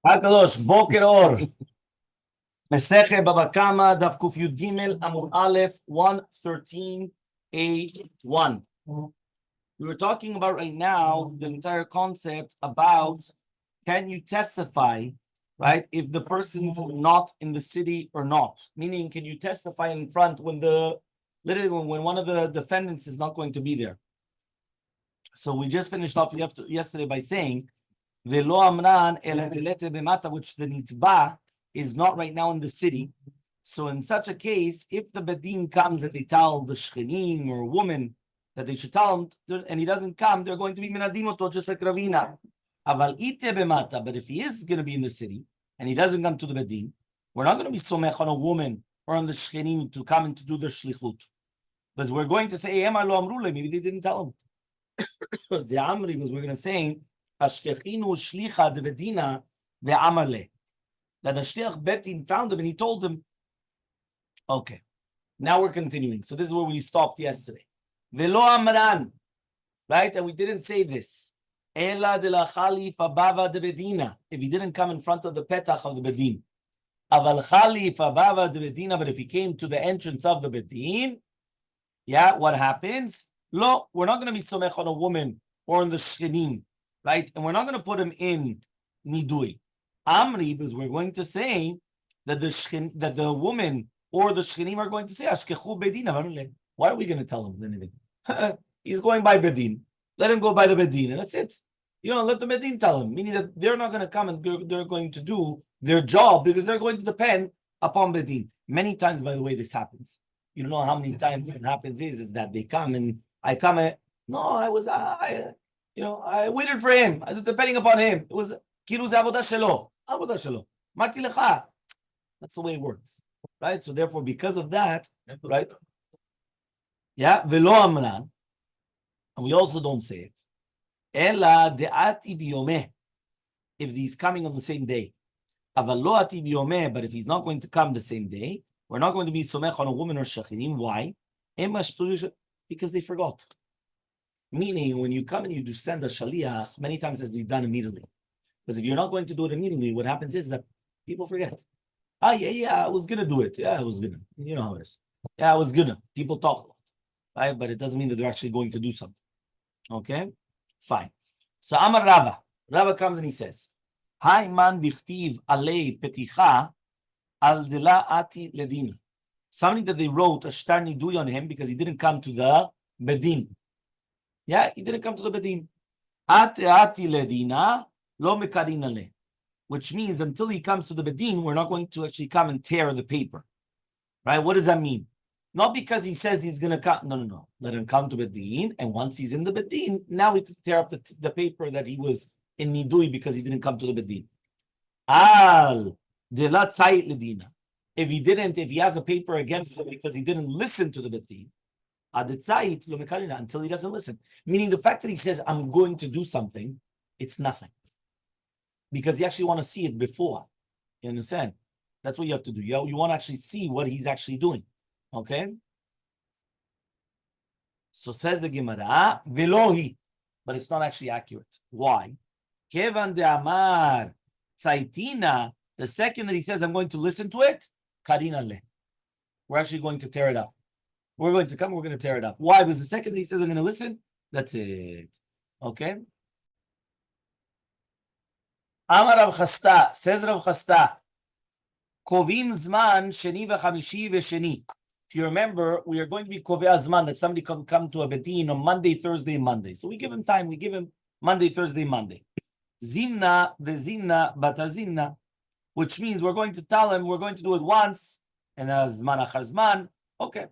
Hakadosh, Boker Or. Masechet Bava Kamma Daf Yud Gimel Amud Aleph 113a1. We were talking about right now the entire concept about can you testify, right, if the person's not in the city or not? Meaning, can you testify in front when when one of the defendants is not going to be there? So we just finished off yesterday by saying Velo amran el hetelete bemata, which the nitba is not right now in the city. So in such a case, if the bedin comes and they tell the shchenim or a woman that they should tell him, and he doesn't come, they're going to be minadim oto, just like Ravina. Aval ite bemata, but if he is going to be in the city and he doesn't come to the bedin, we're not going to be somech on a woman or on the shchenim to come and to do the shlichut, because we're going to say, maybe they didn't tell him. The amri was we're going to say Ashkechinu shlicha de bedina ve'amaleh, that the shliach betin found him and he told him. Okay, now we're continuing. So this is where we stopped yesterday. Velo amran, right? And we didn't say this. Ela de la khalifa bava de bedina. If he didn't come in front of the petach of the bedin. Aval khalifa bava de bedina, but if he came to the entrance of the bedin, yeah, what happens? Lo, we're not going to be somech on a woman or on the shchenim, right? And we're not going to put him in nidui. Amri, because we're going to say that the woman or the shchenim are going to say, Ashkechu bedin. Why are we going to tell him anything? He's going by bedin. Let him go by the bedin, and that's it. Let the bedin tell him, meaning that they're not going to come and they're going to do their job because they're going to depend upon bedin. Many times, by the way, this happens. You don't know how many times it happens is that they come and I come and I waited for him. I was depending upon him. It was kiruz avodah shelo. Mati lecha. That's the way it works, right? So therefore, because of that, right? Yeah, velo amran, and we also don't say it. Ela de'ati biyomeh, if he's coming on the same day. Aval lo ati biyomeh, but if he's not going to come the same day, we're not going to be somech on a woman or shachinim. Why? Because they forgot. Meaning, when you come and you do send a shaliach, many times it's done immediately. Because if you're not going to do it immediately, what happens is that people forget. I was going to do it. Yeah, I was going to. You know how it is. Yeah, I was going to. People talk a lot. Right? But it doesn't mean that they're actually going to do something. Okay? Fine. So Amar Rava. Rava comes and he says, Hai man dichtiv alei peticha al dela ati ledina. Somebody that they wrote a shtar nidui on him because he didn't come to the bedin. Yeah, he didn't come to the bedin. Ati ledina lo mekarin ale, which means until he comes to the bedin, we're not going to actually come and tear the paper. Right? What does that mean? Not because he says he's going to come. No. Let him come to bedin, and once he's in the bedin, now we could tear up the paper that he was in nidui because he didn't come to the bedin. Al de la tzayit ledina. If he has a paper against him because he didn't listen to the bedin, until he doesn't listen. Meaning the fact that he says, I'm going to do something, it's nothing. Because you actually want to see it before. You understand? That's what you have to do. You want to actually see what he's actually doing. Okay? So says the Gemara, Velohi, but it's not actually accurate. Why? Kevan de Amar Tzaitina, the second that he says, I'm going to listen to it, Karinale. We're actually going to tear it up. We're going to come, we're going to tear it up. Why? Because the second he says, I'm going to listen, that's it. Okay? Amar Rav Chasta, says Rav Chasta, Kovim Zman, Sheni v'chamishi v'sheni. If you remember, we are going to be Kovea Zman, that somebody can come to a bedin on Monday, Thursday, Monday. So we give him time, we give him Monday, Thursday, Monday. Zimna v'zimna batar zimna, which means we're going to tell him we're going to do it once, and Zman achar Zman, okay.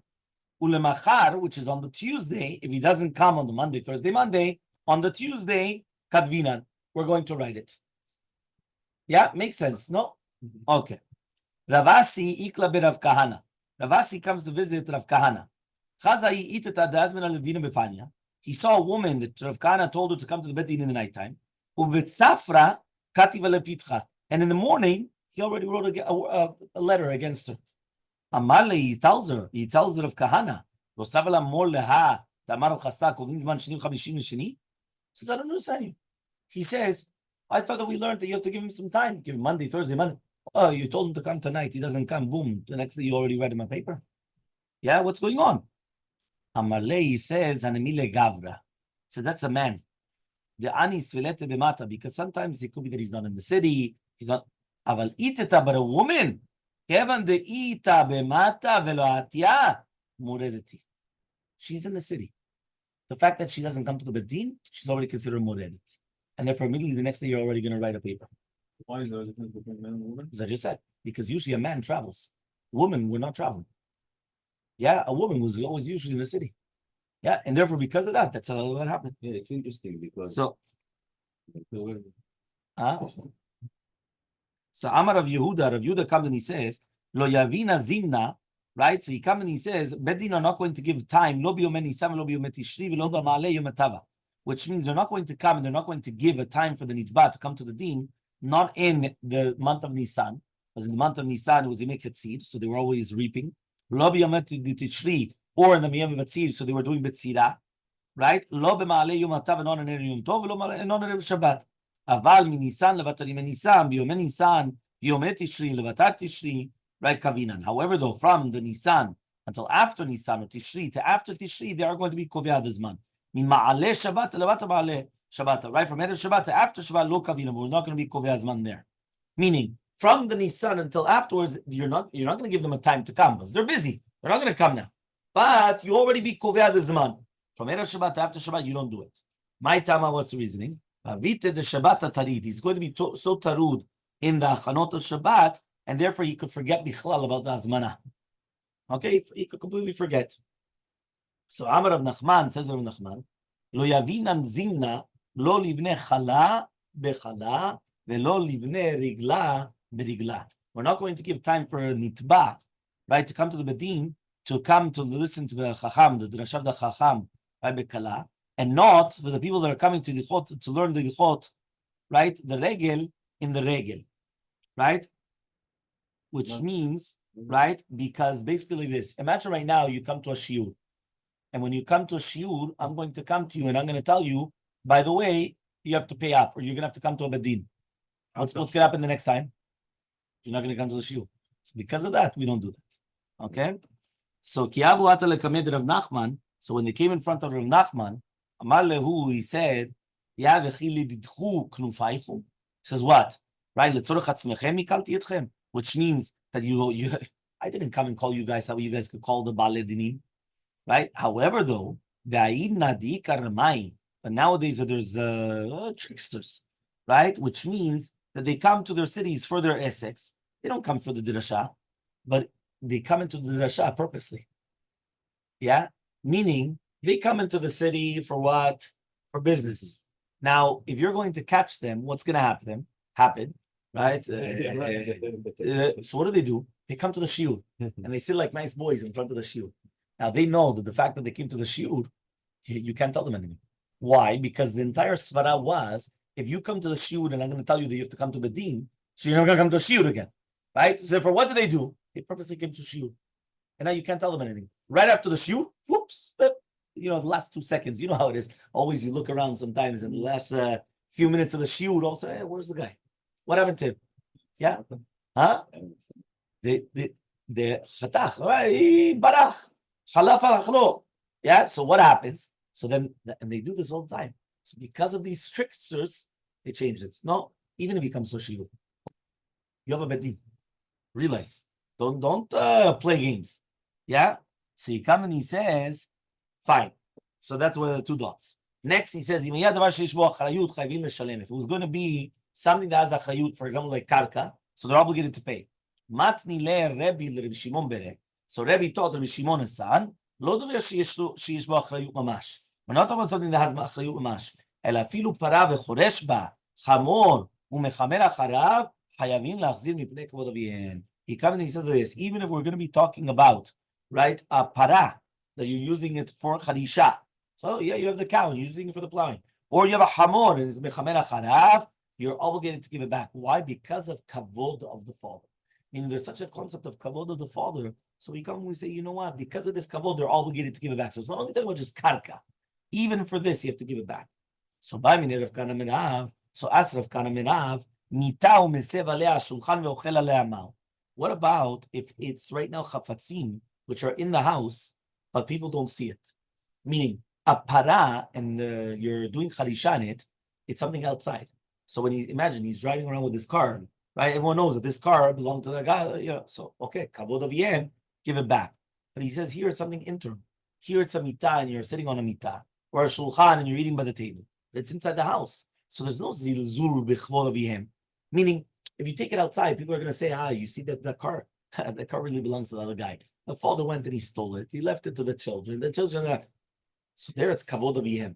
Ulemachar, which is on the Tuesday, if he doesn't come on the Monday, Thursday, Monday, on the Tuesday, Kadvinan, we're going to write it. Yeah, makes sense, no? Okay. Ravasi ikla be Rav Kahana. Ravasi comes to visit Rav Kahana. He saw a woman that Rav Kahana told her to come to the bedin in the nighttime. And in the morning, he already wrote a letter against her. Elmaleh, he tells her of Kahana. Says, I don't understand you. He says, I thought that we learned that you have to give him some time. Give him Monday, Thursday, Monday. Oh, you told him to come tonight. He doesn't come. Boom. The next day you already read him a paper. Yeah, what's going on? Elmaleh says, Hanemile Gavra. So that's a man. The ani svilete bemata, because sometimes it could be that he's not in the city. He's not. Aval iteta, but a woman. Kevan de ita bemata velo atia moredeti. She's in the city. The fact that she doesn't come to the bedin, she's already considered moredet. And therefore, immediately the next day, you're already going to write a paper. Why is there a difference between men and women? As I just said, because usually a man travels. Women were not traveling. Yeah, a woman was always usually in the city. Yeah, and therefore, because of that, that's what happened. Yeah, it's interesting because so Amar of Yehuda comes and he says, Lo Yavina Zimna, right? So he comes and he says, Bedin are not going to give time, Lo Biyom Nisam, Lo Biyom Tishri, Lo B'Ma'aleh Yom Tava, which means they're not going to come and they're not going to give a time for the Nitba to come to the Din, not in the month of Nisan, because in the month of Nisan it was Yemei Ketzir, so they were always reaping. Lo Biyom Tishri, or in the Yom Betzir, so they were doing Betzirah, right? Lo B'Ma'aleh Yom Tava, not in Yom Tov, Lo not in Shabbat. Aval minisan levatar nisan, biyom nisan, biyom tishri levatar tishri, right? Kavinan. However, though, from the Nisan until after Nisan or Tishri to after Tishri, they are going to be kovea zman. Min ma'aleh Shabbat levatar ma'aleh Shabbat, right? From Erev Shabbat to after Shabbat, lo kavinan. We're not going to be kovea zman there. Meaning, from the Nisan until afterwards, you're not going to give them a time to come because they're busy. They're not going to come now. But you already be kovea zman. From Erev Shabbat to after Shabbat, you don't do it. My tama, what's the reasoning? Vite de Shabbat tarid. He's going to be so tarud in the achanot of Shabbat, and therefore he could forget bichlal about the azmana. Okay, he could completely forget. So Amar of Nachman says of Nachman, Lo yavinan zimna lo livne chala bechala velo livne rigla berigla. We're not going to give time for a nitba, right, to come to the bedin, to come to listen to the chacham, the drashav the chacham, right, bekala, and not for the people that are coming to lichot to learn the lichot, right, the regel in the regel, right, which means, right, because basically this. Imagine right now you come to a shiur, and when you come to a shiur, I'm going to come to you and I'm going to tell you, by the way, you have to pay up, or you're going to have to come to a bedin. What's going to happen the next time? You're not going to come to the shiur. So because of that, we don't do that. Okay? So kiavu ata lekamed Rav Nachman. So when they came in front of Rav Nachman, Amar lehu, he said, Ya v'chi lididchu knufaychu. He says what? Right? Letzorach atzmechem ikalti etchem. Which means that you I didn't come and call you guys how you guys could call the Baalei Dinim. Right? However, though, but nowadays there's tricksters, right? Which means that they come to their cities for their Essex. They don't come for the Dirasha, but they come into the Dirasha purposely. Yeah? Meaning, they come into the city for what? For business. Now, if you're going to catch them, what's going to happen? Right? So what do? They come to the shiur, and they sit like nice boys in front of the shiur. Now, they know that the fact that they came to the shiur, you can't tell them anything. Why? Because the entire svara was, if you come to the shiur and I'm going to tell you that you have to come to Bedin, so you're not going to come to shiur again. Right? So therefore, what do? They purposely came to shiur. And now you can't tell them anything. Right after the shiur, whoops, the last 2 seconds, you know how it is. Always you look around sometimes in the last few minutes of the shiur, also, hey, where's the guy? What happened to him? Yeah? Huh? The chatach, right? Barach. Chalaf alachlo. Yeah, so what happens? So then, and they do this all the time. So because of these tricksters, they change it. No, even if he comes to shiur, you have a bedin. Realize. Don't play games. Yeah? So he comes and he says, fine. So that's where the 2 dots. Next, he says, if it was going to be something that has achrayut, for example, like karka, so they're obligated to pay. Matni le Rabbi le Rabbi Shimon bere. So Rabbi taught Rabbi Shimon his son, lo dover sheyesh bo achrayut mamash. We're not talking about something that has achrayut mamash. Ela afilu para vechoresh ba, chamor umechamer acharav, hayavim lachzir mipnei kavod avihen. He comes and he says this, even if we're going to be talking about, right, a para, that you're using it for charisha. So yeah, you have the cow and you're using it for the plowing. Or you have a hamor and it's mechamer acharav, you're obligated to give it back. Why? Because of kavod of the father. Meaning there's such a concept of kavod of the father. So we come and we say, you know what? Because of this kavod, they're obligated to give it back. So it's not only talking about just karka. Even for this, you have to give it back. So by minir of kana mirav. So ask Rav Kana Mirav, Mita umesev alea shulchan ve'ochel alea mao. What about if it's right now chafatzim, which are in the house, but people don't see it? Meaning, a para, and you're doing charisha on it, it's something outside. So when imagine he's driving around with his car, right? Everyone knows that this car belonged to the guy. So okay, kavod aviem, give it back. But he says here it's something internal. Here it's a mita, and you're sitting on a mita, or a shulchan, and you're eating by the table. It's inside the house, so there's no zilzul b'chvod aviem. Meaning, if you take it outside, people are going to say, you see that the car, the car really belongs to the other guy. The father went and he stole it. He left it to the children. The children, so there it's kavod aviem.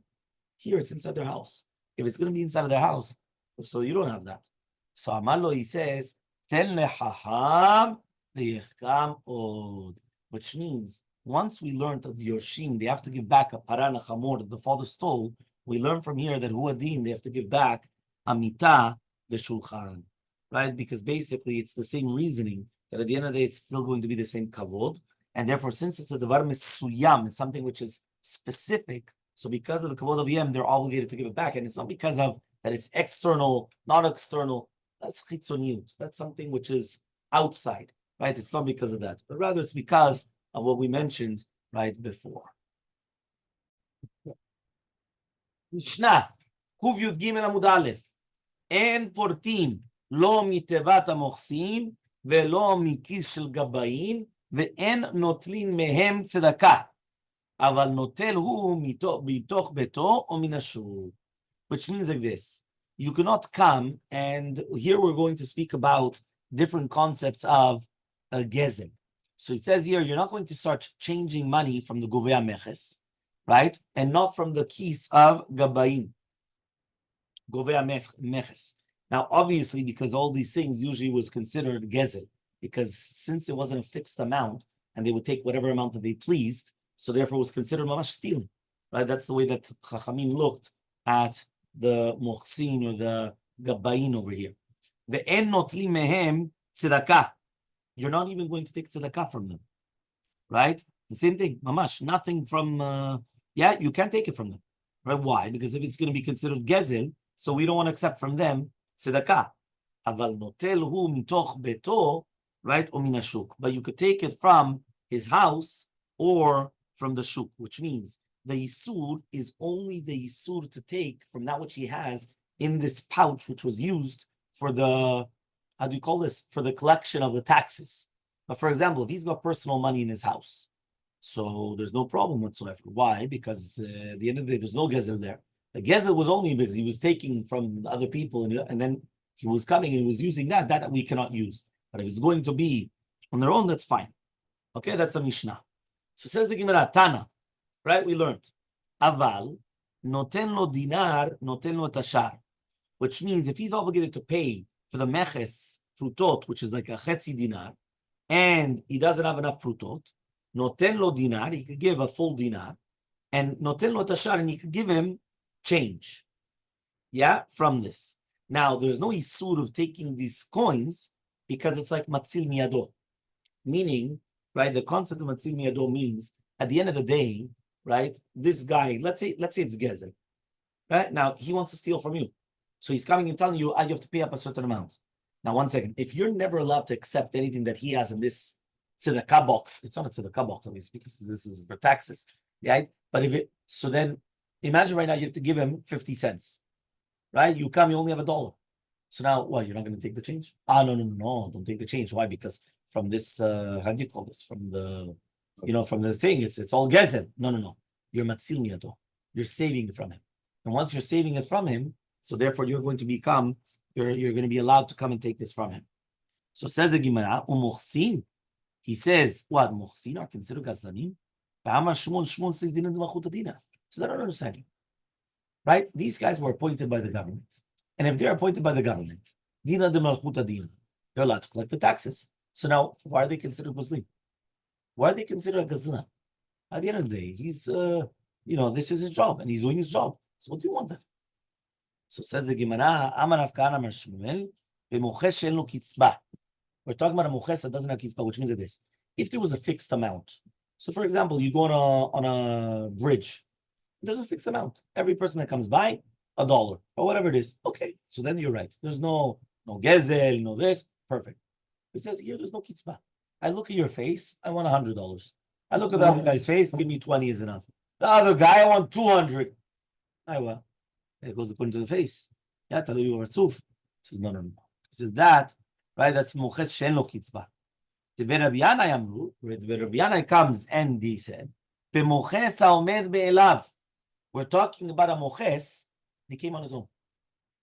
Here it's inside their house. If it's going to be inside of their house, so you don't have that. So Amallo, he says, ten lechaham v'yechkam od, which means once we learned that the Yoshim, they have to give back a parana chamor that the father stole, we learn from here that huadin, they have to give back a mita v'shulchan, right? Because basically it's the same reasoning that at the end of the day, it's still going to be the same kavod. And therefore, since it's a devar mesuyam, it's something which is specific. So because of the kavod of yem, they're obligated to give it back. And it's not because of that it's external, not external. That's chitzoniyut. That's something which is outside, right? It's not because of that, but rather it's because of what we mentioned right before. Mishnah, Kuv Yud Gimel Amud Aleph, En portin lo mitevat hamochsin velo mikis shel gabayin ve'en notlin mehem tzedakah, aval notel hu mitoch beto o min hashuk. Which means like this: you cannot come, and here we're going to speak about different concepts of gezel. So it says here, you're not going to start changing money from the govea meches, right? And not from the keys of gabayim, govea meches. Now, obviously, because all these things usually was considered gezel, because since it wasn't a fixed amount, and they would take whatever amount that they pleased, so therefore it was considered mamash stealing, right? That's the way that Chachamim looked at the mochsin or the gabayin over here. The en notli mehem tzedakah. You're not even going to take tzedakah from them, right? The same thing, mamash, nothing from, you can't take it from them, right? Why? Because if it's going to be considered gezel, so we don't want to accept from them tzedakah. Aval notel hu mitoch beto, right? Or min hashuk. But you could take it from his house or from the shuk, which means the Yisur is only the Yisur to take from that which he has in this pouch, which was used for the, how do you call this? For the collection of the taxes. But for example, if he's got personal money in his house, so there's no problem whatsoever. Why? Because at the end of the day, there's no gezel there. The gezel was only because he was taking from other people, and then he was coming and he was using that we cannot use. But if it's going to be on their own, that's fine. Okay, that's a Mishnah. So says the Gemara, Tana. Right, we learned. Aval, noten lo dinar, noten lo tashar. Which means if he's obligated to pay for the meches prutot, which is like a chetzi dinar, and he doesn't have enough prutot, noten lo dinar, he could give a full dinar, and noten lo tashar, and he could give him change. Yeah, from this. Now, there's no isur of taking these coins because it's like matzil miyado. Meaning, right, the concept of matzil miyado means at the end of the day, right? This guy, let's say it's gezel, right? Now he wants to steal from you, so he's coming and telling you, you have to pay up a certain amount. Now, one second, if you're never allowed to accept anything that he has in this tzedakah box, it's not a tzedakah box, obviously, because this is for taxes, right? But so then imagine right now you have to give him 50 cents, right? You come, you only have $1. So now, what? You're not going to take the change? No, don't take the change. Why? Because from this, how do you call this? From the from the thing, it's all gezel. No. You're matzil miyado. You're saving it from him. And once you're saving it from him, so therefore you're going to become, you're going to be allowed to come and take this from him. So says the Gemara, umuchsin. He says, what? Muchsin are considered gazanim? Shmuel says dina d'malchut adina. So I don't understand you. Right? These guys were appointed by the government. And if they're appointed by the government, dina d'malchut adina, they're allowed to collect the taxes. So now, why are they considered gazlim? Why are they considered a gazlan? At the end of the day, he's, this is his job, and he's doing his job. So what do you want then? So says the Gemara, Amar Rav Kana Amar Shmuel, b'moches she'en lo kitzba. We're talking about a moches that doesn't have kitzba, which means this. If there was a fixed amount, so for example, you go on a bridge, there's a fixed amount. Every person that comes by, $1 or whatever it is. Okay, so then you're right. There's no gezel, no this. Perfect. He says here, there's no kitzbah. I look at your face, I want $100. I look at the other guy's face, give me 20 is enough. The other guy, I want 200. Aywa. It goes according to the face. Yeah, tell you He says, no. He says that, right? That's moches shen lo kitzbah. The Rabbi Yanai comes and he said, "B'moches haomed be'elav." We're talking about a moches. He came on his own.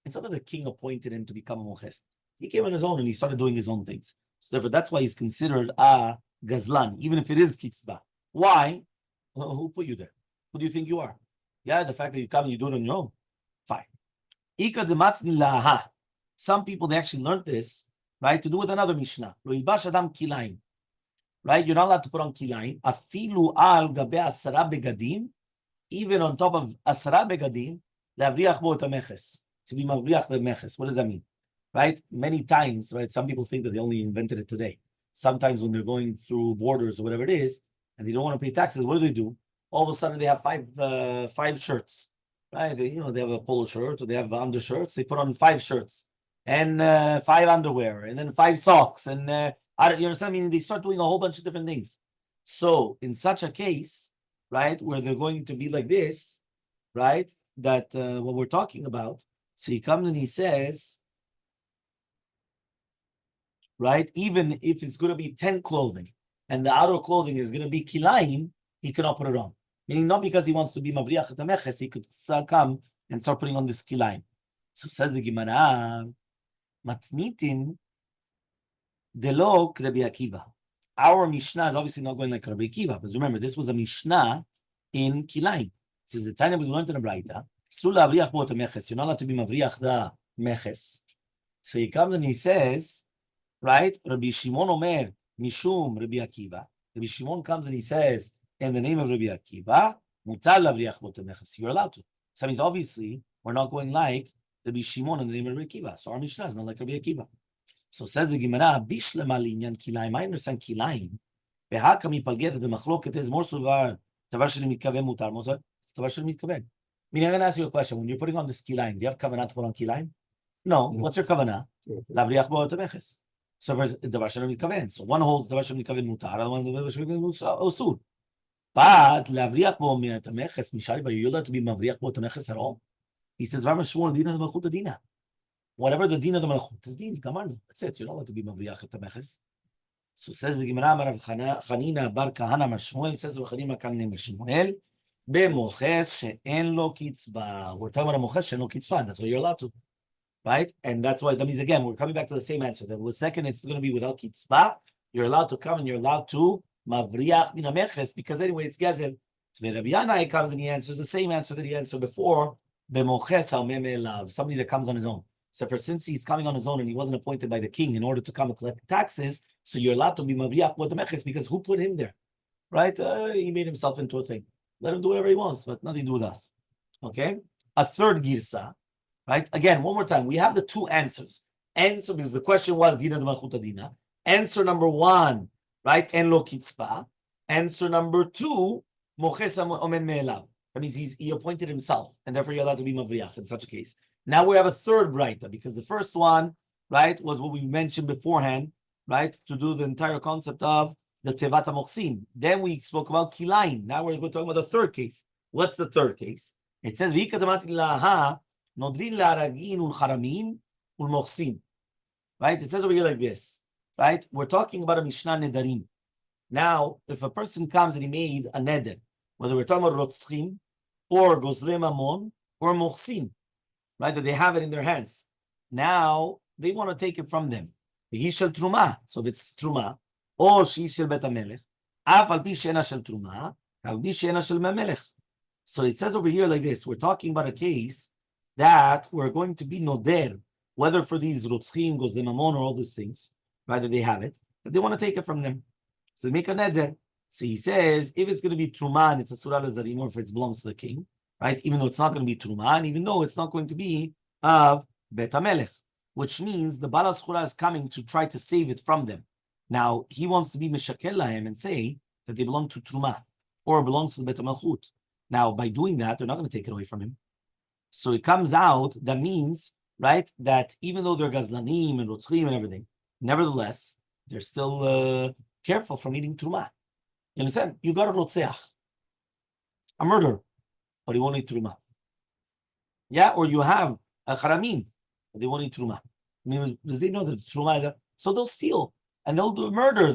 It's not that the king appointed him to become a moches. He came on his own and he started doing his own things. So therefore, that's why he's considered a gazlan, even if it is kitzbah. Why? Who put you there? Who do you think you are? Yeah, the fact that you come and you do it on your own. Fine. Some people, they actually learned this, right, to do with another Mishnah. Right? You're not allowed to put on kilaim. Afilu al gabe asara begadim, even on top of asara begadim, leavriach bo meches, to be mavriach the meches. What does that mean? Right? Many times, right? Some people think that they only invented it today. Sometimes when they're going through borders or whatever it is, and they don't want to pay taxes, what do? All of a sudden, they have five shirts, right? They have a polo shirt or they have undershirts. They put on 5 shirts and 5 underwear and then 5 socks and you understand? I mean, they start doing a whole bunch of different things. So in such a case, right, where they're going to be like this, right, that what we're talking about. So he comes and he says, right, even if it's going to be 10 clothing and the outer clothing is going to be kilaim, he cannot put it on. Meaning not because he wants to be mavriach tameches, he could come and start putting on this kilaim. So says the Gemara, matnitin delo Rabbi Akiva. Our Mishnah is obviously not going like Rabbi Akiva, because remember, this was a Mishnah in kilaim. It says the Tanya was learned in a Braita. You're not allowed to be mavriach the meches. So he comes and he says, right, Rabbi Shimon Omer, Mishum Rabbi Akiva. Rabbi Shimon comes and he says, in the name of Rabbi Akiva, mutar lavriach bo meches. You're allowed to. So that means obviously we're not going like Rabbi Shimon in the name of Rabbi Akiva. So our Mishnah is not like Rabbi Akiva. So says the Gemara, bishlema linyan kilaim. I understand kilaim. Behaka mipalged the machloket is more suvar. Tavar sheli mitkaven mutar. Tavar sheli mitkaven. Meaning, I'm going to ask you a question. When you're putting on this kilaim, do you have kavanah to put on kilaim? No. What's your kavanah? Lavriach bo meches. So first, Tavar sheli mitkaven. So one holds Tavar sheli mitkaven mutar, other one Tavar sheli mitkaven osur. But lavriach bo meches mishari, but you're allowed to be mavriach bo meches at all. He says, "V'amashmor dina the malchut dina." Whatever the din of the malchut is din. Gamarnu. That's it. You're not allowed to be mavriach et meches. So says the Gemara, Rav Chanina bar Kahana Mar Shmuel says v'chanina kan name Shmuel bemoches she'en lo kitzba. We're talking about a moches she'en lo kitzba. That's what you're allowed to, right? And that's why that means again we're coming back to the same answer. That the second it's going to be without kitzba. You're allowed to come and you're allowed to mavriach min meches because anyway it's gezel. So Rabbi Yanai comes and he answers the same answer that he answered before. Bemoches haomed be'elav. Somebody that comes on his own. So since he's coming on his own and he wasn't appointed by the king in order to come and collect taxes, so you're allowed to be mavriach bo meches because who put him there, right? He made himself into a thing. Let him do whatever he wants, but nothing to do with us. Okay? A third girsa, right? Again, one more time. We have the 2 answers. Answer, because the question was dina de malchut dina. Answer number 1, right? En lo kitzba. Answer number 2, moches haomed be'elav. That means he appointed himself, and therefore you're allowed to be mavriach in such a case. Now we have a third braita, because the first one, right, was what we mentioned beforehand, right, to do the entire concept of the tevat hamochsin. Then we spoke about kilaim. Now we're going to talk about the third case. What's the third case? It says, v'ikadamati laha nodrin la'aragin ulcharamin ulmochsin. Right? It says over here like this, right? We're talking about a Mishnah nedarim. Now, if a person comes and he made a neder, whether we're talking about rotzchim, or gozle mamon, or mochsin, right, that they have it in their hands. Now, they want to take it from them. He shel truma. So if it's truma, or she shel bet hamelech, af al pi she'ena shel truma, av pi she'ena shel memelech. So it says over here like this. We're talking about a case that we're going to be noder, whether for these rotzchim, gozle mamon, or all these things, right, that they have it, that they want to take it from them. So make a neder. So he says, if it's going to be truma and it's a surah lezarim, or if it belongs to the king, right? Even though it's not going to be truma, and even though it's not going to be of bet hamelech, which means the bala schura is coming to try to save it from them. Now he wants to be mishakel lahem and say that they belong to truma or belongs to the bet hamelchut. Now by doing that, they're not going to take it away from him. So it comes out, that means, right, that even though they're gazlanim and rotzchim and everything, nevertheless, they're still careful from eating truma. You understand? You got a rotzeach, a murderer, but he won't eat truma. Yeah, or you have a haramim, but they won't eat truma. I mean, because they know that truma is so they'll steal and they'll do murder,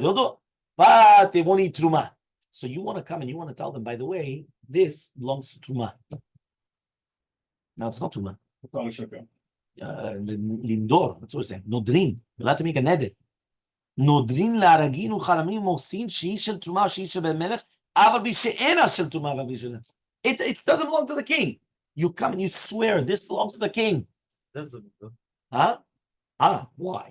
but they won't eat truma. So you want to come and you want to tell them, by the way, this belongs to truma. No, it's not truma. Lindor, that's what we're saying. Nodrin, you're allowed to make a neder. Nodrin laragin ucharamim mosin she'i shel truma she'i shel melech aval b'she'ena shel truma aval b'she'ena. It doesn't belong to the king. You come and you swear this belongs to the king. Huh? Why?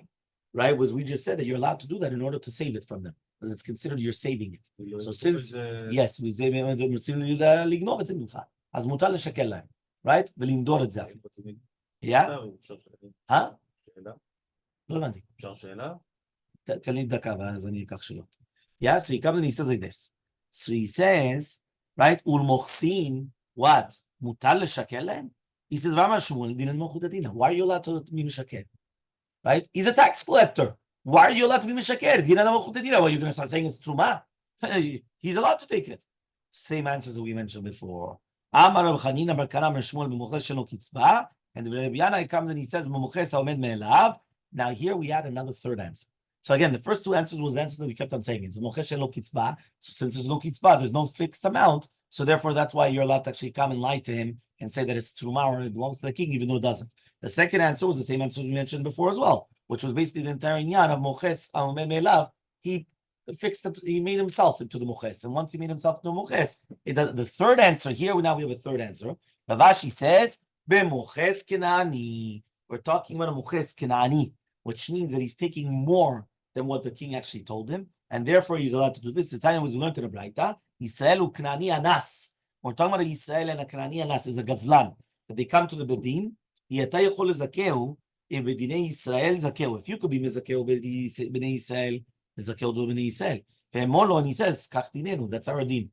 Right? Because we just said that you're allowed to do that in order to save it from them, because it's considered you're saving it. So since yes, we say לגנוב את זה ממך, אז מותר לשקר להם, right? ולנדור את זה. Yeah? huh? לא הבנתי. אפשר שאלה? תן לי דקה ואז אני אקח שאלות. Yeah, so he comes and he says like this. So he says, right? ולמוחסין, what? מותר לשקר להם? He says, ומה שמואל דין מלכות הדין? Why are you allowed to be משקר? Right? He's a tax collector. Why are you allowed to be משקר? דין מלכות הדין. Well, you're going to start saying it's truma. He's allowed to take it. Same answers that we mentioned before. אמר רב חנינא בר קנא אמר שמואל במוחס שלו קצבה, and Rabbi Yana comes and he says, במוחס העומד מאליו. Now here we add another third answer. So again, the first two answers was the answer that we kept on saying. It's במוחס שלו קצבה. So since there's no קצבה, there's no fixed amount. So therefore, that's why you're allowed to actually come and lie to him and say that it's truma or it belongs to the king, even though it doesn't. The second answer was the same answer we mentioned before as well, which was basically the entire inyan of moches aomed me'elav. He he made himself into the moches, and once he made himself into a moches, the third answer here. Now we have a third answer. Rav Ashi says b'moches kenani. We're talking about a moches kenani, which means that he's taking more than what the king actually told him, and therefore he's allowed to do this. The time was learned in the Braita. Yisrael u'Knani anas. We're talking about a Yisrael and a Knani anas is a gazlan. That they come to the bedin. Yata yechol lezakeu bedinei Yisrael zakeu. If you could be mezakeu b'nei Yisrael, mezakeu do b'nei Yisrael. Ve'emolo, and he says kach dinenu. That's our din.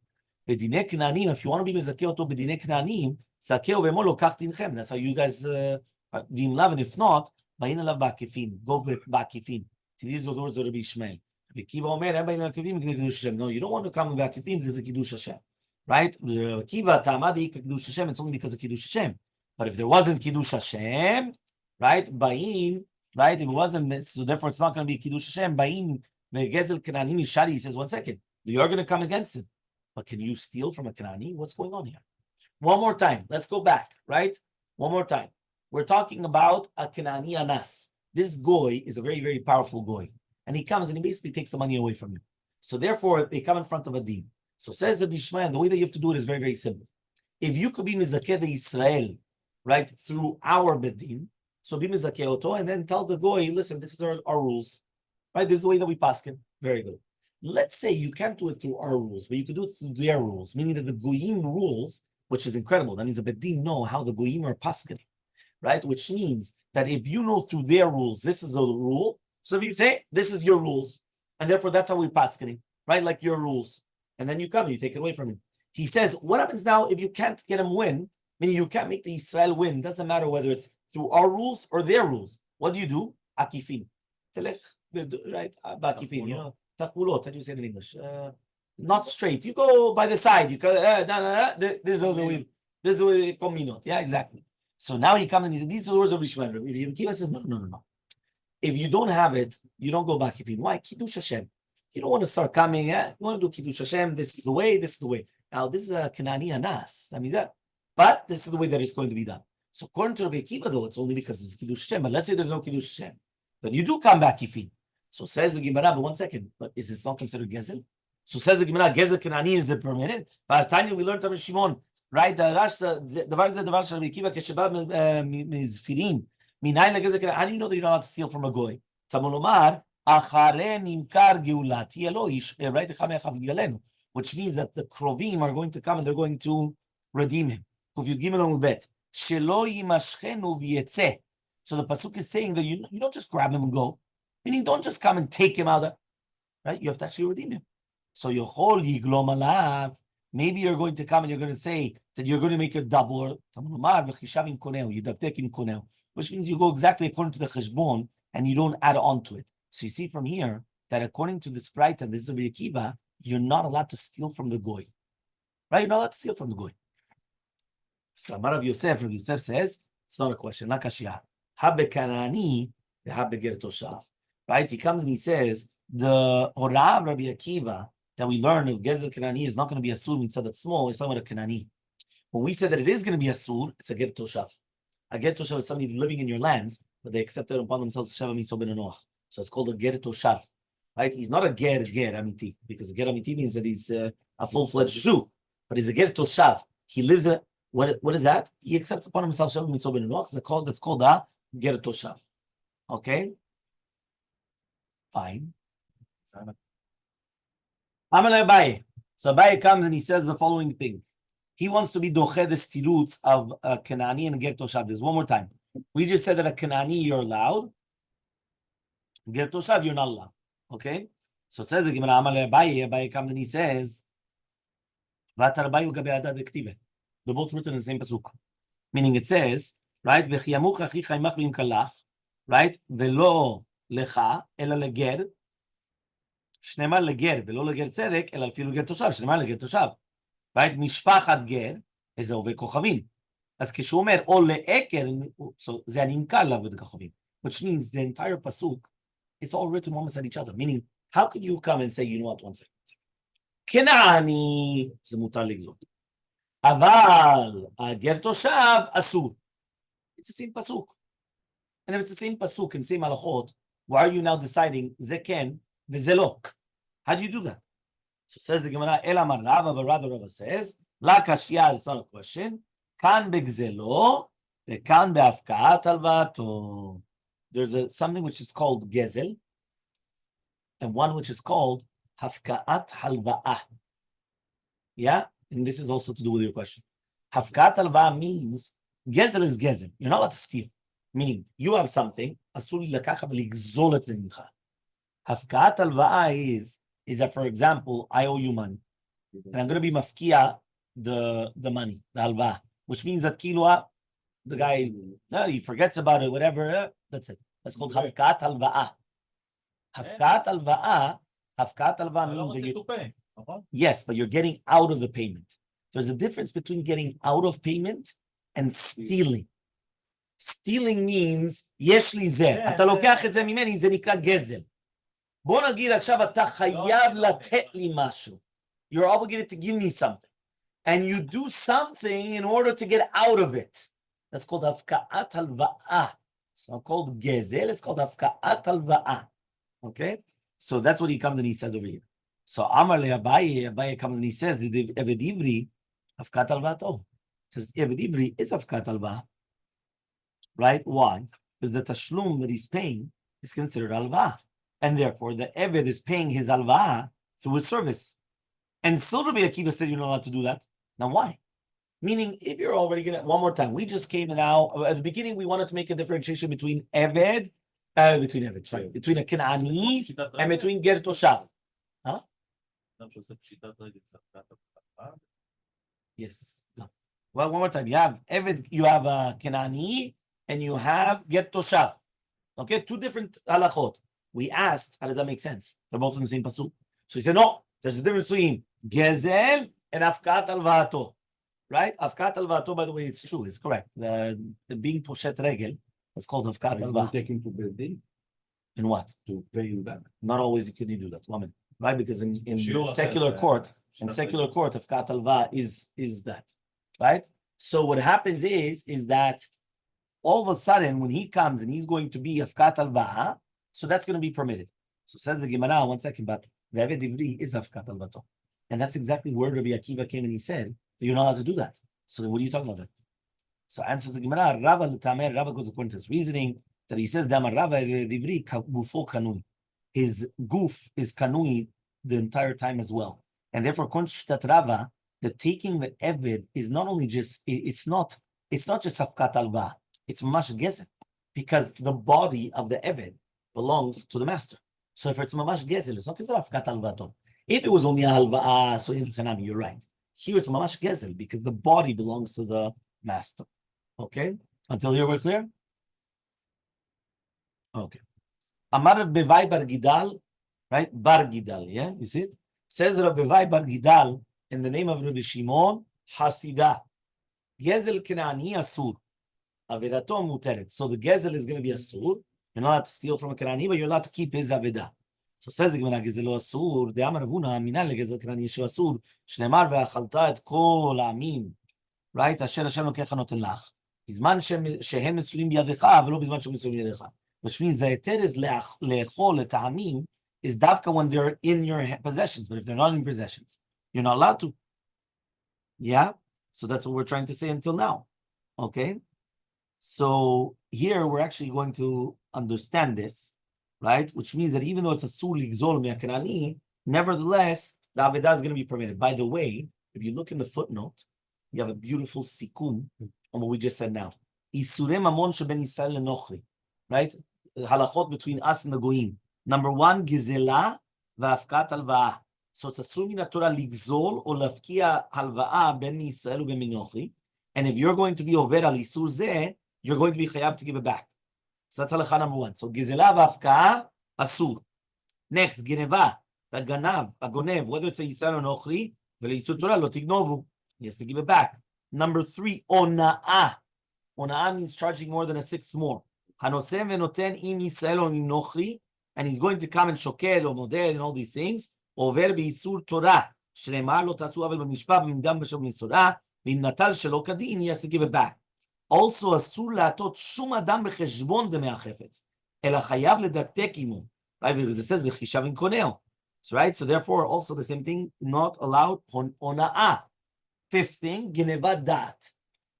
Bedinei Knanim. If you want to be mezakeu to bedinei Knanim, zakeu ve'emolo kach dinchem. That's how you guys v'im lav. And if not, ba'in alav ba'akifin. Go ba'akifin. These are the words of Rabbi Ishmael. No, you don't want to come back because of Kiddush Hashem, right? It's only because of Kiddush Hashem. But if there wasn't Kiddush Hashem, right? Bain, right? If it wasn't, so therefore it's not going to be Kiddush Hashem. Bain, he says, 1 second, you are going to come against it. But can you steal from a Kanani? What's going on here? One more time. Let's go back, right? One more time. We're talking about a Kanani Anas. This goy is a very, very powerful goy. And he comes and he basically takes the money away from you. So therefore, they come in front of a din. So says Rabbi Ishmael, the way that you have to do it is very, very simple. If you could be mizakeh the Israel, right, through our bedin, so be mizakeh oto, and then tell the goy, listen, this is our rules, right? This is the way that we paskin. Very good. Let's say you can't do it through our rules, but you could do it through their rules, meaning that the goyim rules, which is incredible. That means the bedin know how the goyim are paskening, right? Which means that if you know through their rules, this is a rule. So if you say, this is your rules, and therefore that's how we paskening, right? Like your rules. And then you come and you take it away from him. He says, what happens now if you can't get him win? Meaning you can't make the Israel win. Doesn't matter whether it's through our rules or their rules. What do? Akifin. Right? Akifin, you know. Tachulot, how do you say it in English? Not straight. You go by the side. You go, this is the way, this is the way combinot. Yeah, exactly. So now he comes and he says, these are the words of Ishmael. Kiva says, no. If you don't have it, you don't go back. Why? Kiddush Hashem. You don't want to start coming. You want to do Kiddush Hashem. This is the way. This is the way. Now, this is a Kanani Anas. That means that. But this is the way that it's going to be done. So according to Rabbi Kiva, though, it's only because it's Kiddush Hashem. But let's say there's no Kiddush Hashem. Then you do come back, Kifin. So says the Gemara, but 1 second. But is this not considered Gezel? So says the Gemara, Gezel Kanani is it permitted? But Tanya, we learned from Shimon, right? The Davar Rabbi Kiva, Keshebab Mizfirin. How do you know that you're not allowed to steal from a goy? Right? Which means that the krovim are going to come and they're going to redeem him. So the pasuk is saying that you don't just grab him and go. Meaning don't just come and take him out. Right? You have to actually redeem him. So yochol yiglom alav. Maybe you're going to come and you're going to say that you're going to make a double, which means you go exactly according to the cheshbon and you don't add on to it. So you see from here that according to this Braita, this is Rabbi Akiva, you're not allowed to steal from the goy. Right? You're not allowed to steal from the goy. So Rabbi Yosef says, it's not a question, not kashia. Habbe kanani, habbe ger toshav. Right? He comes and he says, the Horah of Rabbi Akiva that we learn of Gezel Kanani is not going to be a sur mitzvah that's small, it's talking about a Kanani. When we say that it is going to be a sur, it's a ger toshav. A ger toshav is somebody living in your lands, but they accepted upon themselves sheva mitzvah ben anoach. So it's called a ger toshav. Right? He's not a ger amiti, because ger amiti means that he's a full-fledged Jew, but he's a ger toshav. He lives a what is that? He accepts upon himself sheva mitzvah ben anoach. That's called a ger toshav. Okay? Fine. Amaleh. So Abaye comes and he says the following thing. He wants to be doche the stirutz of a Kanani and a ger toshav. There's one more time. We just said that a Kanani you're allowed, ger toshav you're not allowed. Okay? So says the Gemara Abaye comes and he says, V'atarbayu gabe adad ektive. They're both written in the same pasuk. Meaning it says, right? V'chiyamuch achicha imach v'im kalach, right? V'lo lecha ela leger. שנאמר לגר, ולא לגר צדק, אלא אפילו גר תושב, שנאמר לגר תושב. right? משפחת גר, איזה עובד כוכבים. אז כשהוא אומר, או לעקר, זה הנמכר לעבוד כוכבים. Which means the entire pasuk, it's all written almost at each other. Meaning, how could you come and say, you know what, one second. כנעני, זה מותר לגזות. אבל, הגר תושב, אסור. It's the same pasuk. And if it's the same pasuk and same halachot, why are you now deciding, זה כן, וזה לא? How do you do that? So says the Gemara, Ela Mar Rava, but rather Rava says, La Kashya, it's not a question. Kan begzelo, kan beafkaat alvato. There's something which is called gezel, and one which is called hafkaat halva'ah. Yeah? And this is also to do with your question. Hafkaat halva'ah means, gezel is gezel. You're not allowed to steal. Meaning, you have something, asur lakacha v'ligzol et mincha. Hafkaat halva'ah is that, for example, I owe you money, and I'm going to be mafkia the money, the halva, which means that the guy, he forgets about it, whatever, that's it. That's called hafkaat halva'ah. Hafkaat halva'ah means that you, yes, but you're getting out of the payment. There's a difference between getting out of payment and stealing. Stealing means, יש לי זה, אתה לוקח את זה ממני, זה נקרא גזל. בוא נגיד עכשיו אתה חייב לתת לי משהו. You're obligated to give me something. And you do something in order to get out of it. That's called hafkaat halva'ah. It's not called gezel, it's called hafkaat halva'ah. Okay? So that's what he comes and he says over here. So Amar le Abaye comes and he says, Eved Ivri, hafkaat halva'ato. Says Eved Ivri is hafkaat halva'ah. Right? Why? Because the tashlum that he's paying is considered halva'ah. And therefore, the Eved is paying his alva'ah through his service. And still Rabbi Akiva said you're not allowed to do that. Now, why? Meaning, if you're already going to, one more time, we just came now, at the beginning, we wanted to make a differentiation between Eved, between a Kenani and between Ger Toshav. Huh? Yes. No. Well, one more time, you have Eved, you have a Kenani, and you have Ger Toshav. Okay, two different halachot. We asked, how does that make sense? They're both in the same pasuk. So he said, no, there's a difference between gezel and afkaat alva'ato. Right? Afkaat alva'ato, by the way, it's true, it's correct. The being poshet regel is called afkaat alva'ah. Take him to Bedin In what? to pay him back. Not always can you do that. One minute. Right? Because in secular court, afkaat alva'ah is that. Right? So what happens is that all of a sudden, when he comes and he's going to be afkaat alva'ah, so that's going to be permitted. So says the Gemara, one second, but the Eved Ivri is afkaat alvato. And that's exactly where Rabbi Akiva came and he said, you're not allowed to do that. So what are you talking about? So answers the Gemara, Rava l'tamer, Rava goes according to his reasoning, that he says, Damar Rava Eved Ivri gufo kanui. His goof is kanui the entire time as well. And therefore, according to Shtat Rava, the taking the Eved is not only just, it's not just afkaat alva, it's mamash gezel. Because the body of the Eved belongs to the master. So if it's mamash gezel, it's not considered afkaat halva'ato. If it was only a halva'ah, so in chanami, you're right. Here it's mamash gezel because the body belongs to the master. Okay, until here we're clear. Okay. Amar Bevai Bar Gidal, right? Bar Gidal, yeah, you see it? Says Rabbi Bar Gidal in the name of Rabbi Shimon Hasidah. Gezel Kenani Asur. Avedato Muteret. So the Gezel is going to be Asur. You're not allowed to steal from a Kenani, but you're allowed to keep his Avedah. So says the Gemara Gezelo Asur. De Amar Avuna Minan leGezel Kenani Yeshu Asur. Shnemar ve'achalta et kol ha'amim. Right? Asher Hashem lokecha noten lach. בזמן שהם מסורים בידך, ולא בזמן שהם מסורים בידך. Which means the heter is לאכול את העמים is dafka when they're in your possessions, but if they're not in possessions, you're not allowed to. Yeah? So that's what we're trying to say until now. Okay? So here we're actually going to understand this, right? Which means that even though it's a sur ligzol mi'akanani, nevertheless, the avedah is going to be permitted. By the way, if you look in the footnote, you have a beautiful sikum on what we just said now. Isurei mamon sheben Yisrael lenochri, right? Halachot between us and the goyim. Number one, gizela va'afkat halva'ah. So it's asur min Torah ligzol or lafkia halva'ah ben Yisrael uben minochri. And if you're going to be over al isur zeh, you're going to be chayav to give it back. So that's halacha number one. So gizela va'afka asur. Next, gineva, the ganav, agonev, whether it's a Yisrael or nochri, v'leisur Torah lo tignovu. He has to give it back. Number three, ona'ah. Ona'ah means charging more than a sixth more. Hanosem v'noten im Yisrael o im nochri, and he's going to come and shokel or model and all these things. Over b'isur Torah. Shneimar lo tasu avel b'mishpat b'midam b'shem b'misorah v'im natal shelo kadin, he has to give it back. Also, asur la'atot shum adam b'cheshbon demei hachefetz, ela chayav ledaktek imo. Right? Because it says v'chishav im koneo. So right. So therefore, also the same thing, not allowed ona'ah. Fifth thing, genevat dat.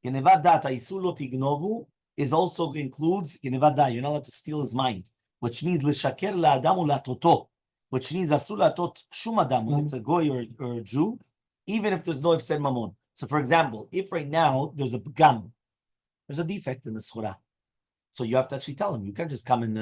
Genevat dat, ha'isur lo tignovu, is also includes genevat dat. You're not allowed to steal his mind, which means l'shaker la'adam u'la'toto, which means asur la'tot shum adam, whether it's a goy or a Jew, even if there's no ifsed mamon. So, for example, if right now there's a pgam, there's a defect in the schura, so you have to actually tell him. You can't just come and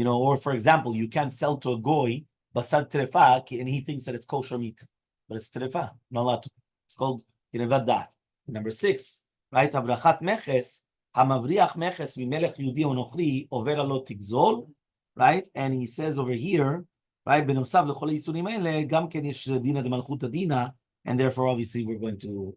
or for example, you can't sell to a goy basar trefa and he thinks that it's kosher meat, but it's trefa, not allowed to. It's called genevat dat. Number 6, right? Avrachat meches, hamavriach meches mimelech yudi o nochri over lo tigzol, right? And he says over here, right? Benosav lechol yisurim ele gam ken yesh dina de malchut adina, and therefore obviously we're going to,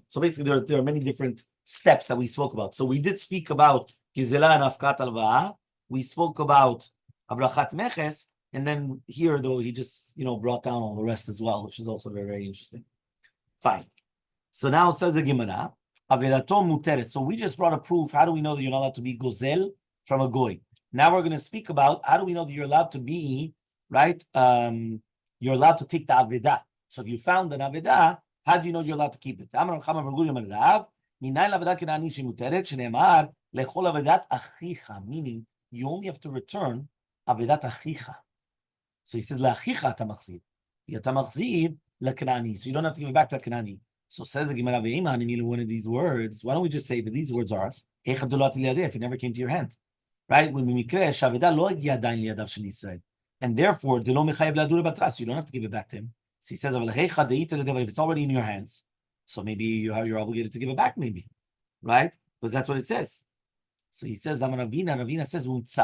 So basically there are many different steps that we spoke about. So we did speak about gizela and afkat alva'ah. We spoke about avrachat meches, and then here though he just brought down all the rest as well, which is also very, very interesting. Fine. So now it says the Gemara, Avedato muteret. So we just brought a proof. How do we know that you're not allowed to be gozel from a goy? Now we're going to speak about how do we know that you're allowed to be, right? You're allowed to take the avedah. So if you found an avedah, how do you know you're allowed to keep it? Meaning you only have to return avedat achicha. So he says, la'achicha ata machzir. Ata machzir l'kenani. So you don't have to give it back to Kenani. So says the Gemara, one of these words, why don't we just say that these words are, if it never came to your hand, right? And therefore, so you don't have to give it back to him. So he says, if it's already in your hands, so maybe you're obligated to give it back, maybe, right? Because that's what it says. So he says, Ravina says, it's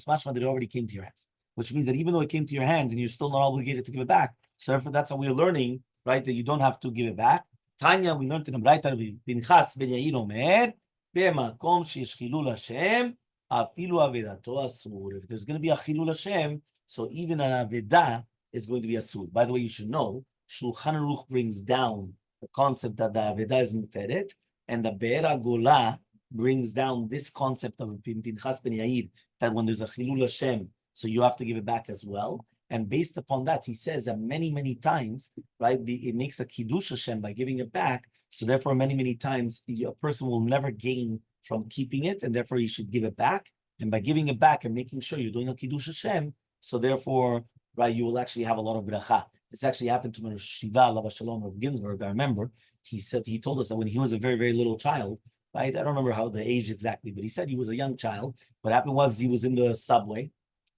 mashma that it already came to your hands, which means that even though it came to your hands and you're still not obligated to give it back, so therefore that's how we're learning, right, that you don't have to give it back. Tanya, we learned in the Braita, Pinchas ben Yair omer, b'makom sheyesh chilul Hashem, afilu avedato asur. If there's going to be a chilul Hashem, so even an avedah is going to be asur. By the way, you should know, Shulchan Aruch brings down the concept that the avedah is muteret, and the Be'er HaGolah brings down this concept of Pinchas ben Yair, that when there's a chilul Hashem, so you have to give it back as well. And based upon that, he says that many, many times, right, it makes a kiddush Hashem by giving it back. So therefore, many, many times, a person will never gain from keeping it, and therefore he should give it back. And by giving it back and making sure you're doing a kiddush Hashem, so therefore, right, you will actually have a lot of bracha. This actually happened to Shiva, Lava Shalom of Ginsburg. I remember he told us that when he was a very, very little child, right, I don't remember how the age exactly, but he said he was a young child. What happened was he was in the subway,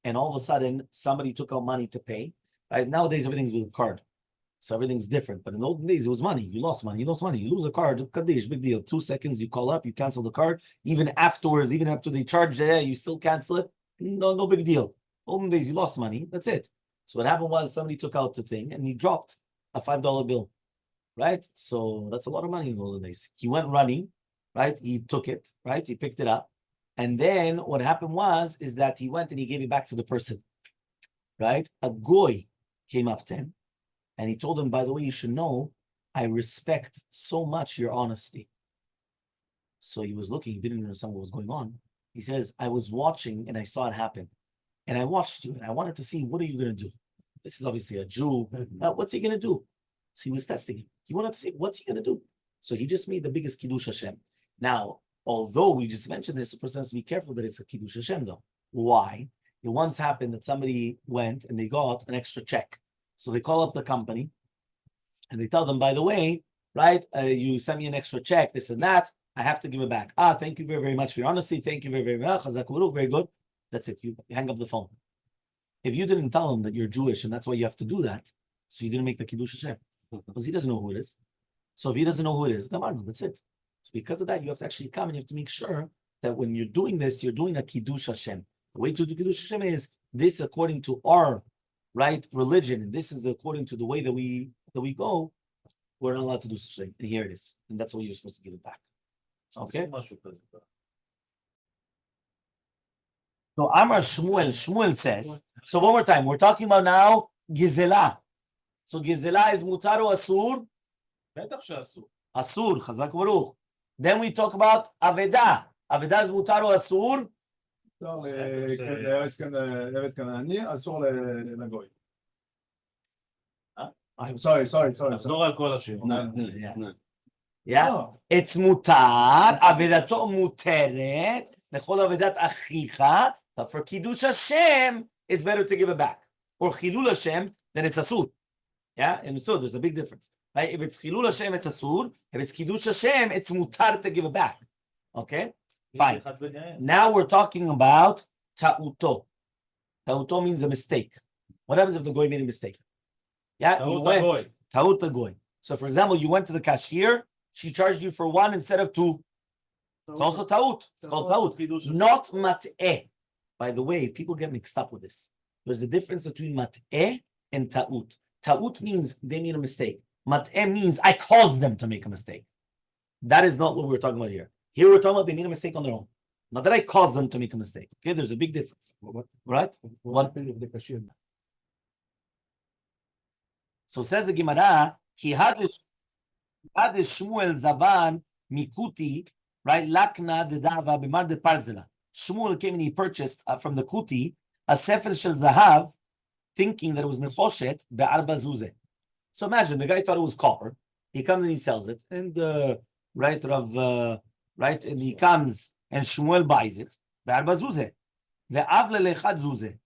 and all of a sudden, somebody took out money to pay. Right? Nowadays, everything's with a card. So everything's different. But in the olden days, it was money. You lost money. You lost money. You lose a card. Kaddish, big deal. 2 seconds, you call up, you cancel the card. Even afterwards, even after they charge you still cancel it. No big deal. Olden days, you lost money. That's it. So what happened was somebody took out the thing and he dropped a $5 bill. Right? So that's a lot of money in the olden days. He went running, right? He took it, right? He picked it up. And then what happened is that he went and he gave it back to the person. Right? A goy came up to him. And he told him, by the way, you should know, I respect so much your honesty. So he was looking, he didn't understand what was going on. He says, I was watching and I saw it happen. And I watched you and I wanted to see, what are you going to do? This is obviously a Jew. What's he going to do? So he was testing him. He wanted to see, what's he going to do? So he just made the biggest Kiddush Hashem. Now, although we just mentioned this, a person has to be careful that it's a Kiddush Hashem though. Why? It once happened that somebody went and they got an extra check. So they call up the company and they tell them, by the way, right, you sent me an extra check, this and that, I have to give it back. Thank you very, very much for your honesty. Thank you very, very much. Very good. That's it. You hang up the phone. If you didn't tell him that you're Jewish and that's why you have to do that, so you didn't make the Kiddush Hashem, because he doesn't know who it is. So if he doesn't know who it is, that's it. So because of that, you have to actually come and you have to make sure that when you're doing this, you're doing a Kiddush Hashem. The way to do Kiddush Hashem is this according to our right religion, and this is according to the way that we go, we're not allowed to do such a thing. And here it is. And that's why you're supposed to give it back. Okay? So Amar Shmuel says, so one more time, we're talking about now Gizela. So Gizela is mutar or asur? Asur, chazak baruch. Then we talk about Aveda. Aveda is mutar or asur? לארץ עבד כנעני, אסור לגוי. I'm sorry. נחזור על כל השיר. Yeah. It's mutar, אבדתו מותרת, לכל אבדת אחיך, but for Kiddush Hashem, it's better to give it back. Or Chilul Hashem, then it's asur. Yeah, and so there's a big difference. Right? If it's Chilul Hashem, it's asur. If it's Kiddush Hashem, it's mutar to give it back. Okay? Fine. Now we're talking about ta'uto. Ta'uto means a mistake. What happens if the goy made a mistake? Yeah, you went. Ta'ut goy. So, for example, you went to the cashier. She charged you for 1 instead of 2. It's also ta'ut. It's called ta'ut. Not mat'eh. By the way, people get mixed up with this. There's a difference between mat'eh and ta'ut. Ta'ut means they made a mistake. Mat'eh means I caused them to make a mistake. That is not what we're talking about here. Here we're talking about they made a mistake on their own. Not that I caused them to make a mistake. Okay, there's a big difference. Right? What happened if the cashier? So says the Gemara, he had this Shmuel Zavan Mikuti, right? Lakna de Dava Bimar de Parzela. Shmuel came and he purchased from the Kuti a Sefer Shel Zahav, thinking that it was Nechoshet be'arba zuzeh. So imagine the guy thought it was copper. He comes and he sells it, and right, Rav. Right, and he comes and Shmuel buys it. Be'arba zuzeh. Ve'avle lechad zuzeh.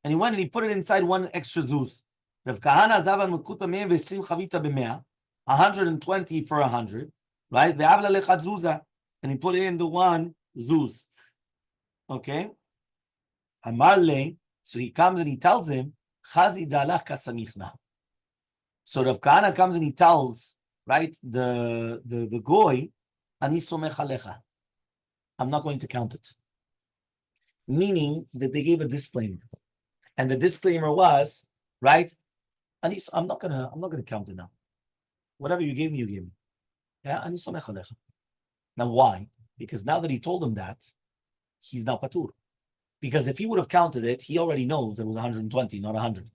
And he went and he put it inside 1 extra zuz. Rav Kahana zavan mekuta 120 chavita b'100, 120 for 100. Right, ve'avle lechad zuzah. And he put it in the 1 zuz. Okay. Amarle. So he comes and he tells him, Chazi dalach kasamichna. So Rav Kahana comes and he tells, right, the goy, Ani somech alecha. I'm not going to count it. Meaning that they gave a disclaimer. And the disclaimer was, right, I'm not gonna count it now. Whatever you gave me, you gave me. Yeah, Ani somech alecha. Now why? Because now that he told him that, he's now patur. Because if he would have counted it, he already knows it was 120, not 100.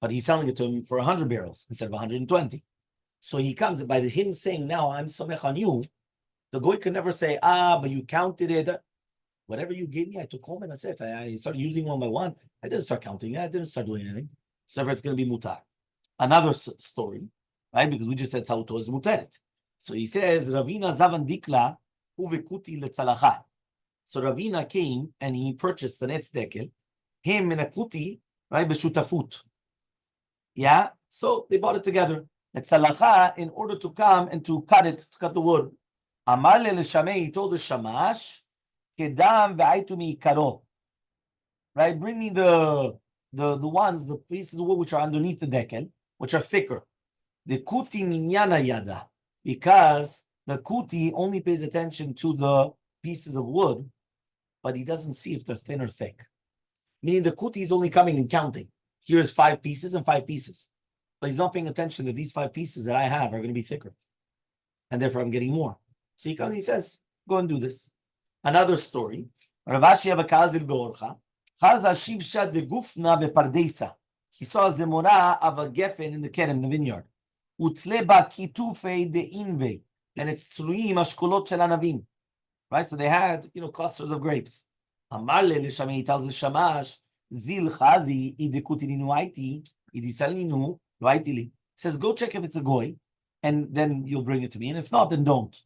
But he's selling it to him for 100 barrels instead of 120. So he comes, by him saying, now I'm somech on you, the goy can never say, but you counted it. Whatever you gave me, I took home and that's it. I started using 1 by 1. I didn't start counting it. I didn't start doing anything. So it's going to be mutar. Another story, right? Because we just said ta'uto is muteret. So he says, Ravina zavan dikla uvekuti letzalacha. So Ravina came and he purchased an etz him and a kuti, right? B'shutafut. Yeah? So they bought it together. Letzalacha, in order to come and to cut the wood. Amar le l'shamei, he told the shamash, kedam ve'aitu mi'ikaro. Right? Bring me the ones, the pieces of wood which are underneath the dekel, which are thicker. The kuti minyana yada, because the kuti only pays attention to the pieces of wood, but he doesn't see if they're thin or thick. Meaning the kuti is only coming and counting. Here's 5 pieces and 5 pieces. But he's not paying attention that these 5 pieces that I have are going to be thicker. And therefore I'm getting more. So he comes and he says, go and do this. Another story. Ravashi Abakazil Beorcha. Shivsha de Gufna Bepardesa. He saw a zemora of a geffen in the kerem, the vineyard. Utzleba kitufei de inve. And it's tluim ashkolot shel anavim. Right? So they had, clusters of grapes. Amarle l'shamei, he tells the shamash, zil chazi idekutininu aiti, idisalinu loaitili. Says, go check if it's a goy, and then you'll bring it to me. And if not, then don't.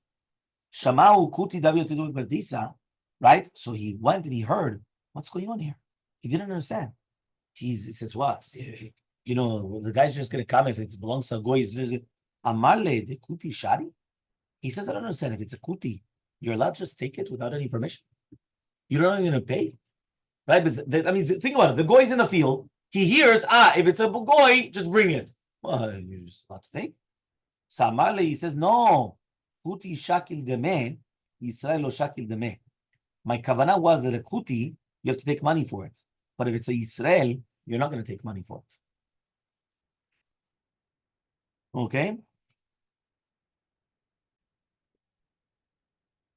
Shamau kuti daviotidu berdisa. Right? So he went and he heard, what's going on here? He didn't understand. He says, what? The guy's just going to come if it belongs to a goy. Amarle de kuti shari? He says, I don't understand. If it's a kuti, you're allowed to just take it without any permission. You're not even going to pay. Right? Think about it. The goy's in the field. He hears, if it's a goy, just bring it. Well, you're just allowed to take. So Amarle, he says, no. Kuti shakil deme, Yisrael lo shakil deme. My kavanah was that a kuti, you have to take money for it. But if it's a Yisrael, you're not going to take money for it. Okay?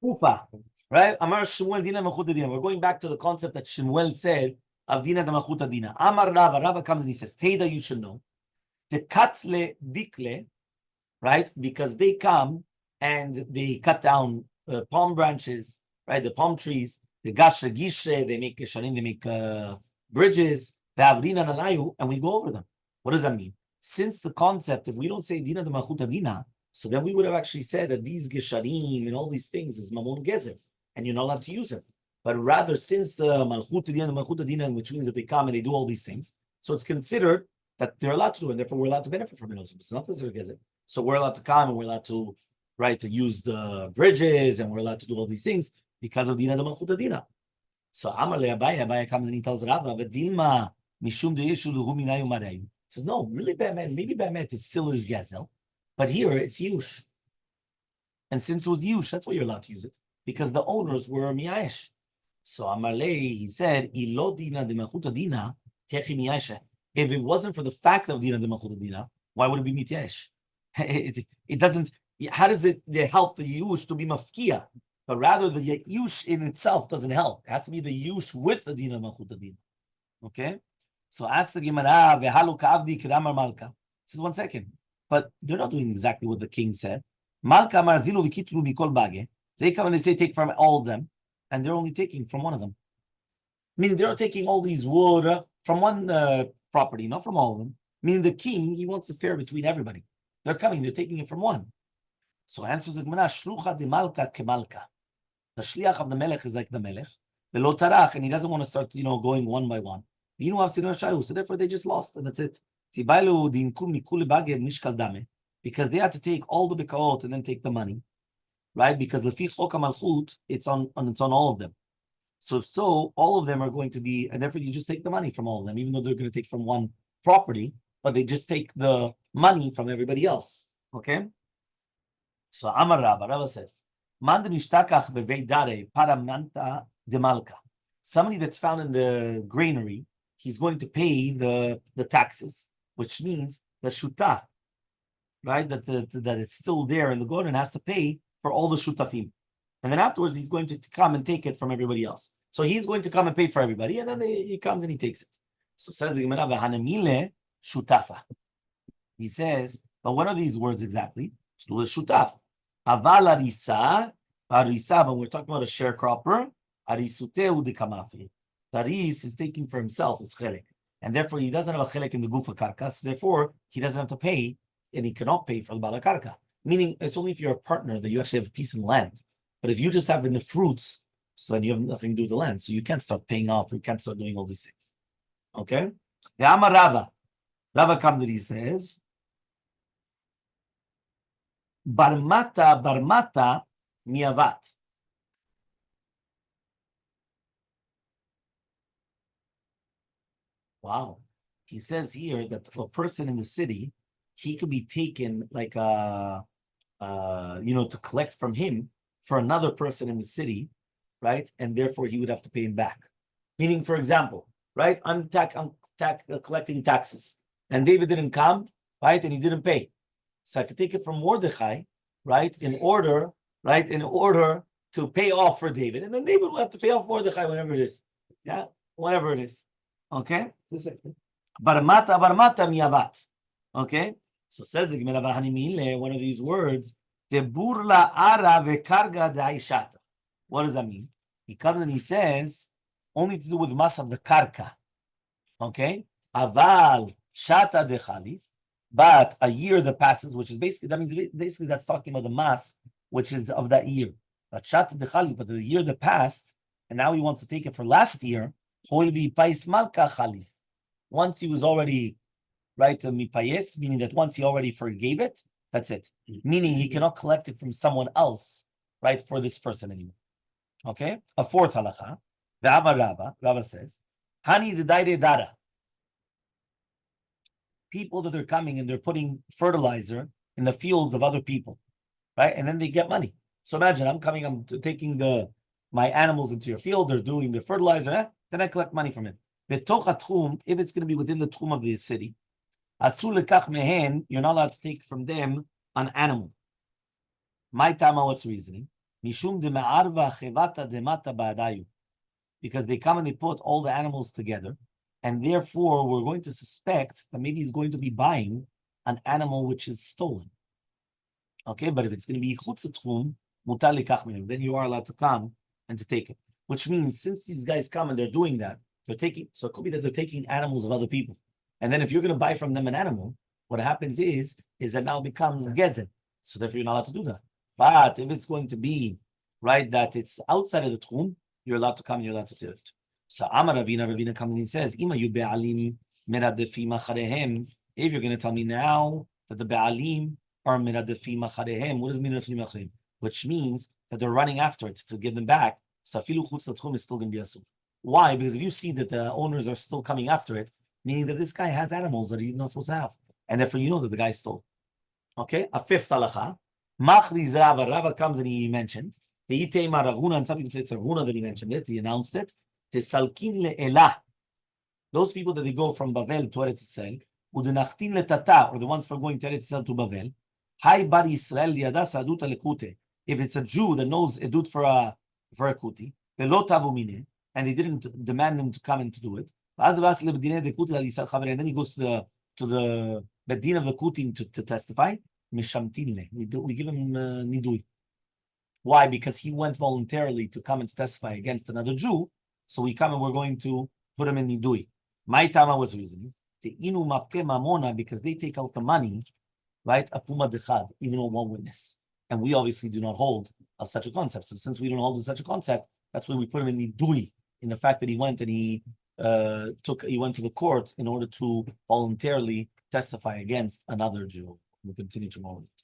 Ufa. Right? Amar Shmuel Dina Machuta Dina. We're going back to the concept that Shmuel said of Dina da Machuta Dina. Amar Rava. Rava comes and he says, Teda, you should know. The katle dikle, right? Because they come and they cut down palm branches, right? The palm trees. The gasha gishe, they make gesharim, they make bridges. The avrina nalayu, and we go over them. What does that mean? Since the concept, if we don't say Dina da Machuta Dina, so then we would have actually said that these gesharim and all these things is mamon gezer, and you're not allowed to use it. But rather, since the malchut dina, malchut dina, which means that they come and they do all these things, so it's considered that they're allowed to do it, and therefore we're allowed to benefit from it also. It's not considered gezer. So we're allowed to come and we're allowed to, to use the bridges, and we're allowed to do all these things because of dina the malchut dina. So Amarle Abaya comes and he tells Rava, "V'dilma mishum de'yeshu lehu minayu marayu." Says, no, really, maybe Be'emet it still is gezel. But here it's Yush. And since it was Yush, that's why you're allowed to use it. Because the owners were Miyash. So Amalei, he said, Ilo Dina de Machuta Dina, Kechi Miyash. If it wasn't for the fact of Dina de Machuta Dina, why would it be Mityash? It doesn't, how does it help the Yush to be Mafkia? But rather the Yush in itself doesn't help. It has to be the Yush with the Dina de Machuta Dina. Okay? So ask the Gemara, Vehalu Kavdi Kedamar Malka. This is 1 second. But they're not doing exactly what the king said. Malka marzilu vikitlu mikol bage. They come and they say take from all of them, and they're only taking from one of them. Meaning they're not taking all these wood from one property, not from all of them. Meaning the king, he wants a fair between everybody. They're coming, they're taking it from one. So answers the Gemara, shlucha de malka kemalka. The shliach of the melech is like the melech. The lo tarach, and he doesn't want to start, going one by one. So therefore they just lost, and that's it. Because they had to take all the bikaot and then take the money, right? Because lefi chok malchut, it's on all of them. So if so, all of them are going to be, and therefore you just take the money from all of them, even though they're going to take from one property, but they just take the money from everybody else. Okay? So Amar Rava says, Man mistakach bevei dare paramanta de malka. Somebody that's found in the granary, he's going to pay the taxes, which means the shutaf, right? That it's still there in the garden has to pay for all the shutafim. And then afterwards, he's going to come and take it from everybody else. So he's going to come and pay for everybody, and then he comes and he takes it. So says the Gemara, "V'hanamile shutafa." He says, but what are these words exactly? Shutaf. Aval arisa, when we're talking about a sharecropper, arisuteu de kamafi. Taris is taking for himself his chelek. And therefore, he doesn't have a chelek in the gufa karka, so therefore, he doesn't have to pay, and he cannot pay for the bala karka. Meaning, it's only if you're a partner that you actually have a piece in land. But if you just have in the fruits, so then you have nothing to do with the land. So you can't start paying off, you can't start doing all these things. Okay? The Amar Rava. Rava comes and he says, Barmata miavat. Wow. He says here that a person in the city, he could be taken like to collect from him for another person in the city, right? And therefore he would have to pay him back. Meaning, for example, right? I'm collecting taxes, and David didn't come, right? And he didn't pay. So I could take it from Mordechai, right? In order to pay off for David. And then David will have to pay off Mordechai whenever it is. Yeah, whatever it is. Okay? Barmata miyavat. Okay? So says the Gemara, one of these words, Teburla ara vekarga da'ishata. What does that mean? He comes and he says, only to do with mas of the karka. Okay? Aval shata de chalif. But a year that passes, which is basically, that means basically that's talking about the mas, which is of that year. But shata de chalif, but the year that passed, and now he wants to take it for last year, once he was already, right, mipayes, meaning that once he already forgave it, that's it. Meaning he cannot collect it from someone else, right, for this person anymore. Okay? A fourth halacha, Rabba says, Hani dedaide dara. People that are coming and they're putting fertilizer in the fields of other people, right? And then they get money. So imagine I'm taking my animals into your field, they're doing the fertilizer, then I collect money from it. If it's going to be within the tchum of the city, you're not allowed to take from them an animal. My tama, what's reasoning? Because they come and they put all the animals together, and therefore we're going to suspect that maybe he's going to be buying an animal which is stolen. Okay, but if it's going to be chutz tchum, mutar likach minhem, then you are allowed to come and to take it. Which means since these guys come and they're doing that, so it could be that they're taking animals of other people. And then if you're going to buy from them an animal, what happens is that now becomes gezen. So therefore you're not allowed to do that. But if it's going to be, right, that it's outside of the tchum, you're allowed to come and you're allowed to do it. So Amar Ravina comes and he says, Ima you be'alim meradefim acharehem. If you're going to tell me now that the be'alim are meradefim acharehem, what does meradefim acharehem? Which means that they're running after it to get them back. So afilu chutz l'tchum is still going to be asur. Why? Because if you see that the owners are still coming after it, meaning that this guy has animals that he's not supposed to have, and therefore you know that the guy stole. Okay, a fifth halacha. Machriz Rava. Rava comes and he mentioned the Itema Ravuna, and some people say it's Ravuna that he mentioned it. He announced it. Tesalkin le'elah. Those people that they go from Bavel to Eretz Yisrael, udenachtin letata, or the ones for going to Eretz Yisrael to Bavel. Hai bar Yisrael liadas aduta lekute. If it's a Jew that knows edut for a kuti, velo tavu mine, and they didn't demand them to come and to do it, and then he goes to the bedin of the kutim to testify. We give him nidui. Why? Because he went voluntarily to come and testify against another Jew. So we come and we're going to put him in nidui. My tama was reasoning because they take out the money, right? Apuma dechad, even on one witness, and we obviously do not hold of such a concept. So since we don't hold of such a concept, that's why we put him in nidui, in the fact that he went and he went to the court in order to voluntarily testify against another Jew. We'll continue tomorrow with the